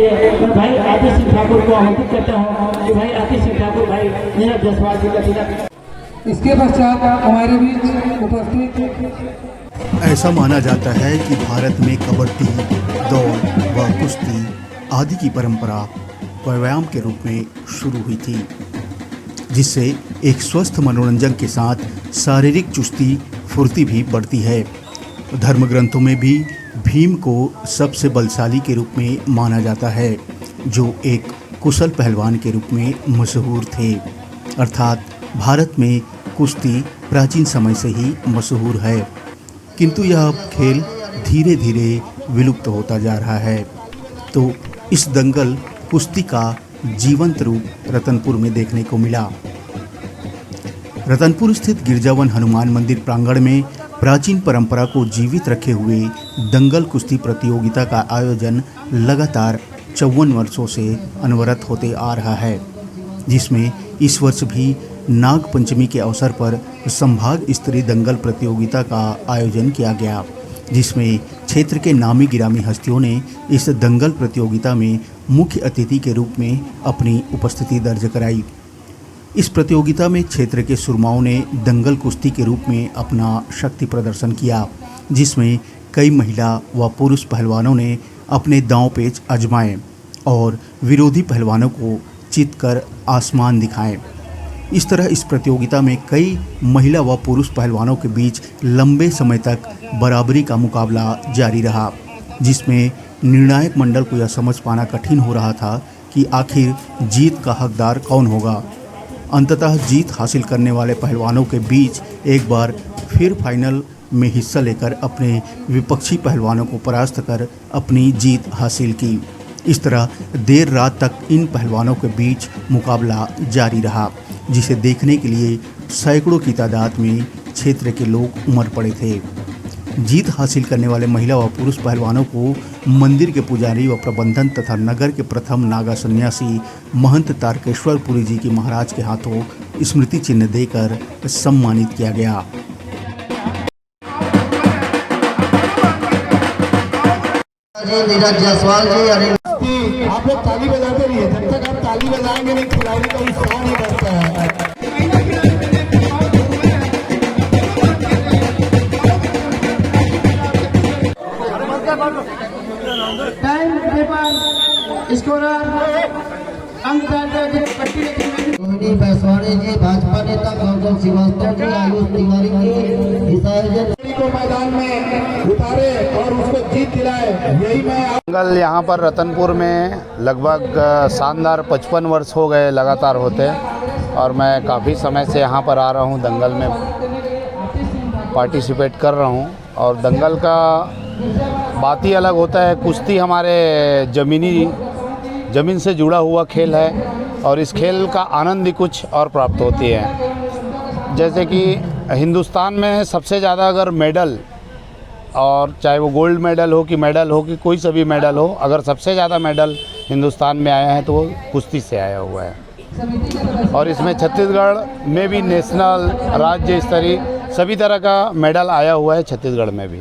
लिए मैं भाई आतिश सिंह ठाकुर को आमंत्रित करता हूँ कि भाई आतिश सिंह ठाकुर भाई नीरज जायसवाल जी का तिलक। इसके पश्चात हमारे बीच उपस्थित ऐसा माना जाता है कि भारत में कबड्डी, दौड़ व कुश्ती आदि की परंपरा व्यायाम के रूप में शुरू हुई थी, जिससे एक स्वस्थ मनोरंजन के साथ शारीरिक चुस्ती फुर्ती भी बढ़ती है। धर्म ग्रंथों में भी भीम को सबसे बलशाली के रूप में माना जाता है, जो एक कुशल पहलवान के रूप में मशहूर थे। अर्थात भारत में कुश्ती प्राचीन समय से ही मशहूर है, किंतु यह खेल धीरे धीरे विलुप्त होता जा रहा है। तो इस दंगल कुश्ती का जीवंत रूप रतनपुर में देखने को मिला। रतनपुर स्थित गिरजावन हनुमान मंदिर प्रांगण में प्राचीन परंपरा को जीवित रखे हुए दंगल कुश्ती प्रतियोगिता का आयोजन लगातार 54 वर्षों से अनवरत होते आ रहा है, जिसमें इस वर्ष भी नाग पंचमी के अवसर पर संभाग स्तरीय दंगल प्रतियोगिता का आयोजन किया गया, जिसमें क्षेत्र के नामी गिरामी हस्तियों ने इस दंगल प्रतियोगिता में मुख्य अतिथि के रूप में अपनी उपस्थिति दर्ज कराई। इस प्रतियोगिता में क्षेत्र के सुरमाओं ने दंगल कुश्ती के रूप में अपना शक्ति प्रदर्शन किया, जिसमें कई महिला व पुरुष पहलवानों ने अपने दांव पेच आजमाए और विरोधी पहलवानों को चित कर आसमान दिखाए। इस तरह इस प्रतियोगिता में कई महिला व पुरुष पहलवानों के बीच लंबे समय तक बराबरी का मुकाबला जारी रहा, जिसमें निर्णायक मंडल को यह समझ पाना कठिन हो रहा था कि आखिर जीत का हकदार कौन होगा। अंततः जीत हासिल करने वाले पहलवानों के बीच एक बार फिर फाइनल में हिस्सा लेकर अपने विपक्षी पहलवानों को परास्त कर अपनी जीत हासिल की। इस तरह देर रात तक इन पहलवानों के बीच मुकाबला जारी रहा, जिसे देखने के लिए सैकड़ों की तादाद में क्षेत्र के लोग उमड़ पड़े थे। जीत हासिल करने वाले महिला व पुरुष पहलवानों को मंदिर के पुजारी व प्रबंधन तथा नगर के प्रथम नागा सन्यासी महंत तारकेश्वरपुरी जी की महाराज के हाथों स्मृति चिन्ह देकर सम्मानित किया गया। नीरज जायसवाल जी, आप लोग ताली बजाते रहिए, जब तक आप ताली बजाएंगे नहीं खिलाड़ी का उत्साह नहीं बढ़ता है। टाइम पेपर स्कोरर अंक रोहिणी बैसवाड़े जी, भाजपा नेता गौतम श्रीवास्तव जी, आयुष तिवारी जी इस आयोजन को मैदान में उतारे और उसको जीत दिलाए, यही मैं दंगल यहाँ पर रतनपुर में लगभग शानदार 55 वर्ष हो गए लगातार होते, और मैं काफ़ी समय से यहाँ पर आ रहा हूँ, दंगल में पार्टिसिपेट कर रहा हूँ। और दंगल का बात ही अलग होता है। कुश्ती हमारे ज़मीन से जुड़ा हुआ खेल है, और इस खेल का आनंद ही कुछ और प्राप्त होती है। जैसे कि हिंदुस्तान में सबसे ज़्यादा अगर मेडल, और चाहे वो गोल्ड मेडल हो कि कोई सा भी मेडल हो, अगर सबसे ज़्यादा मेडल हिंदुस्तान में आया है तो वो कुश्ती से आया हुआ है। और इसमें छत्तीसगढ़ में भी नेशनल, राज्य स्तरीय सभी तरह का मेडल आया हुआ है छत्तीसगढ़ में भी।